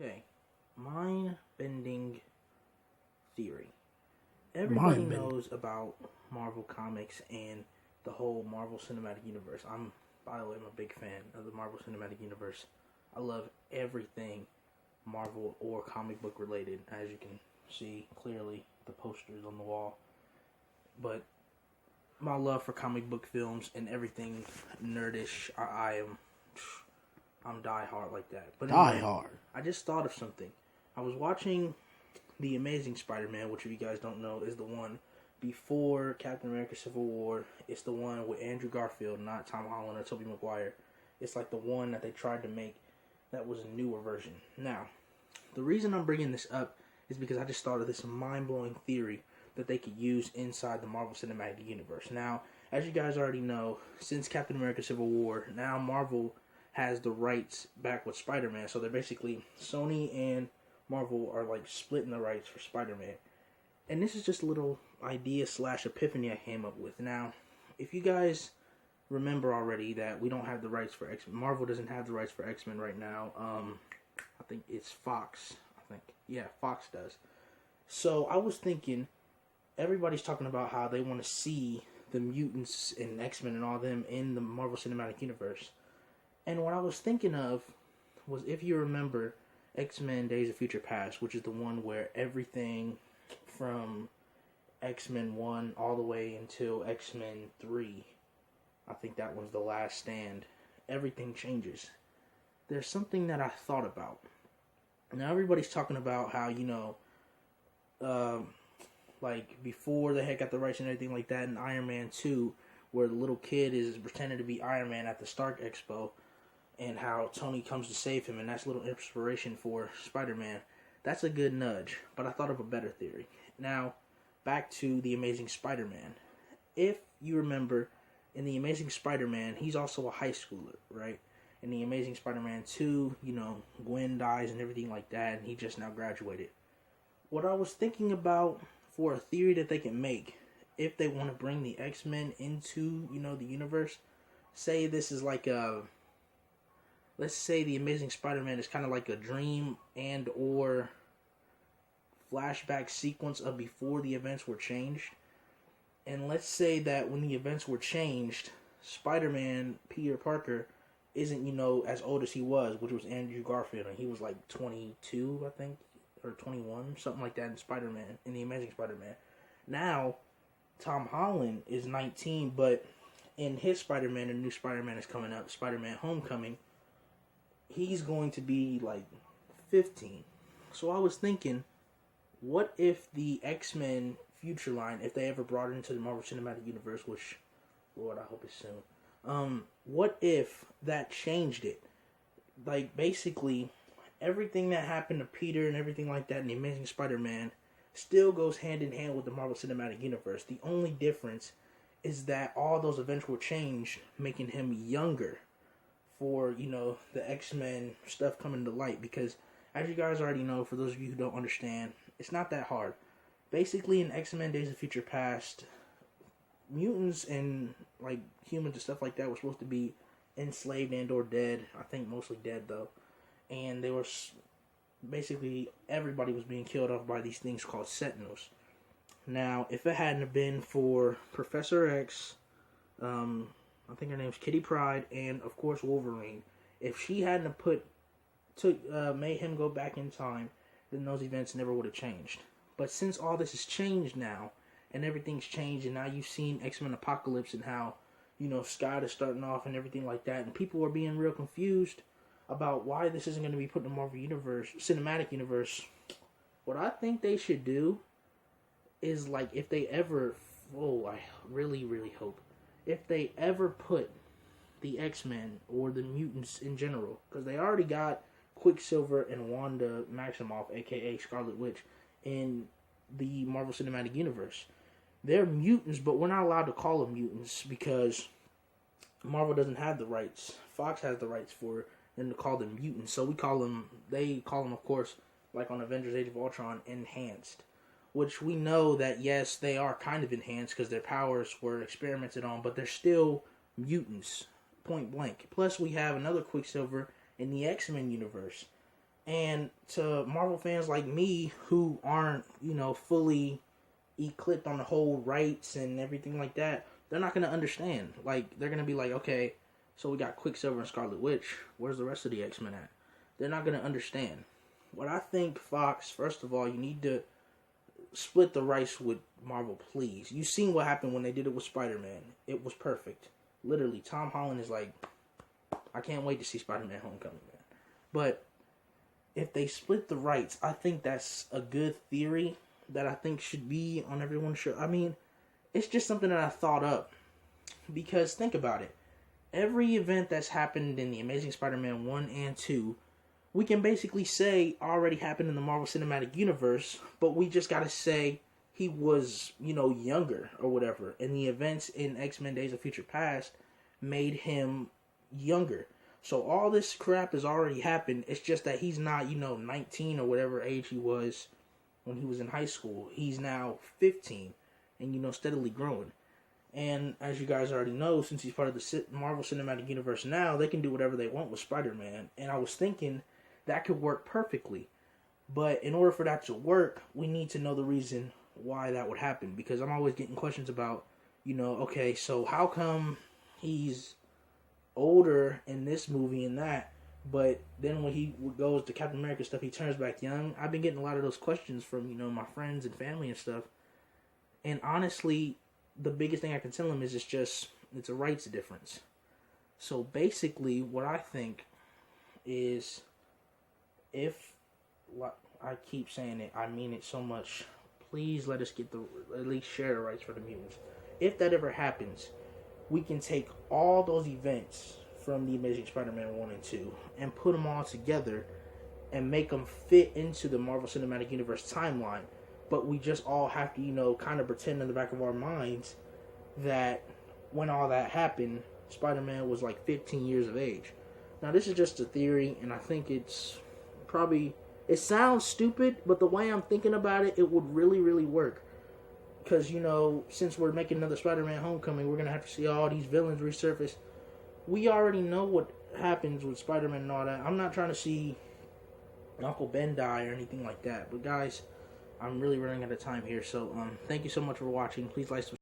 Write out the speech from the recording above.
Okay, mind-bending theory. Everybody knows about Marvel Comics and the whole Marvel Cinematic Universe. By the way, I'm a big fan of the Marvel Cinematic Universe. I love everything Marvel or comic book related, as you can see clearly the posters on the wall. But my love for comic book films and everything nerdish, I'm die hard like that. But anyway, I just thought of something. I was watching The Amazing Spider-Man, which if you guys don't know is the one before Captain America Civil War. It's the one with Andrew Garfield, not Tom Holland or Tobey Maguire. It's like the one that they tried to make that was a newer version. Now, the reason I'm bringing this up is because I just thought of this mind-blowing theory that they could use inside the Marvel Cinematic Universe. Now, as you guys already know, since Captain America Civil War, now Marvel has the rights back with Spider-Man. So they're basically, Sony and Marvel are like splitting the rights for Spider-Man. And this is just a little idea / epiphany I came up with. Now, if you guys remember already that we don't have the rights for X-Men. Marvel doesn't have the rights for X-Men right now. I think it's Fox. Fox does. So I was thinking, everybody's talking about how they want to see the mutants and X-Men and all them in the Marvel Cinematic Universe. And what I was thinking of was, if you remember X-Men Days of Future Past, which is the one where everything from X-Men 1 all the way until X-Men 3, I think that was the last stand, everything changes. There's something that I thought about. Now everybody's talking about how, like before they had got the rights and everything like that in Iron Man 2, where the little kid is pretending to be Iron Man at the Stark Expo, and how Tony comes to save him, and that's a little inspiration for Spider-Man. That's a good nudge, but I thought of a better theory. Now, back to The Amazing Spider-Man. If you remember, in The Amazing Spider-Man, he's also a high schooler, right? In The Amazing Spider-Man 2, Gwen dies and everything like that, and he just now graduated. What I was thinking about for a theory that they can make, if they want to bring the X-Men into, the universe, say this is like let's say The Amazing Spider-Man is kind of like a dream and or flashback sequence of before the events were changed. And let's say that when the events were changed, Spider-Man, Peter Parker, isn't, as old as he was, which was Andrew Garfield, and he was like 22, I think, or 21, something like that in Spider-Man, in The Amazing Spider-Man. Now, Tom Holland is 19, but in his Spider-Man, a new Spider-Man is coming up, Spider-Man Homecoming, he's going to be like 15. So I was thinking, what if the X-Men future line, if they ever brought it into the Marvel Cinematic Universe, which, Lord, I hope it's soon. What if that changed it? Like, basically, everything that happened to Peter and everything like that in The Amazing Spider-Man still goes hand in hand with the Marvel Cinematic Universe. The only difference is that all those events were changed, making him younger for, the X-Men stuff coming to light. Because, as you guys already know, for those of you who don't understand, it's not that hard. Basically, in X-Men Days of Future Past, mutants and, like, humans and stuff like that were supposed to be enslaved and or dead. I think mostly dead, though. And they were, basically, everybody was being killed off by these things called Sentinels. Now, if it hadn't have been for Professor X, I think her name's Kitty Pryde, and of course Wolverine, if she hadn't have made him go back in time, then those events never would have changed. But since all this has changed now, and everything's changed, and now you've seen X-Men Apocalypse and how, Scott is starting off and everything like that, and people are being real confused about why this isn't going to be put in the Marvel Universe, Cinematic Universe. What I think they should do is, like, if they ever, I really, really hope, if they ever put the X-Men or the mutants in general, because they already got Quicksilver and Wanda Maximoff, aka Scarlet Witch, in the Marvel Cinematic Universe. They're mutants, but we're not allowed to call them mutants because Marvel doesn't have the rights. Fox has the rights for them to call them mutants, so they call them, of course, like on Avengers Age of Ultron, enhanced. Which we know that, yes, they are kind of enhanced because their powers were experimented on, but they're still mutants, point blank. Plus, we have another Quicksilver in the X-Men universe. And to Marvel fans like me who aren't, fully equipped on the whole rights and everything like that, they're not going to understand. Like, they're going to be like, okay, so we got Quicksilver and Scarlet Witch. Where's the rest of the X-Men at? They're not going to understand. What I think, Fox, first of all, you need to split the rights with Marvel, please. You've seen what happened when they did it with Spider-Man. It was perfect. Literally, Tom Holland is like, I can't wait to see Spider-Man Homecoming, man. But if they split the rights, I think that's a good theory that I think should be on everyone's show. I mean, it's just something that I thought up. Because think about it. Every event that's happened in the Amazing Spider-Man 1 and 2, we can basically say already happened in the Marvel Cinematic Universe, but we just gotta say he was, younger or whatever. And the events in X-Men Days of Future Past made him younger. So all this crap has already happened. It's just that he's not, 19 or whatever age he was when he was in high school. He's now 15 and, steadily growing. And as you guys already know, since he's part of the Marvel Cinematic Universe now, they can do whatever they want with Spider-Man. And I was thinking that could work perfectly. But in order for that to work, we need to know the reason why that would happen. Because I'm always getting questions about, okay, so how come he's older in this movie and that, but then when he goes to Captain America stuff, he turns back young? I've been getting a lot of those questions from, my friends and family and stuff. And honestly, the biggest thing I can tell them is it's a rights difference. So basically, what I think is, if, I keep saying it, I mean it so much, please let us get at least share the rights for the mutants. If that ever happens, we can take all those events from the Amazing Spider-Man 1 and 2 and put them all together and make them fit into the Marvel Cinematic Universe timeline. But we just all have to, kind of pretend in the back of our minds that when all that happened, Spider-Man was like 15 years of age. Now, this is just a theory, and I think it's probably... It sounds stupid, but the way I'm thinking about it, it would really, really work. Because, since we're making another Spider-Man Homecoming, we're going to have to see all these villains resurface. We already know what happens with Spider-Man and all that. I'm not trying to see Uncle Ben die or anything like that. But guys, I'm really running out of time here. So, thank you so much for watching. Please like, subscribe.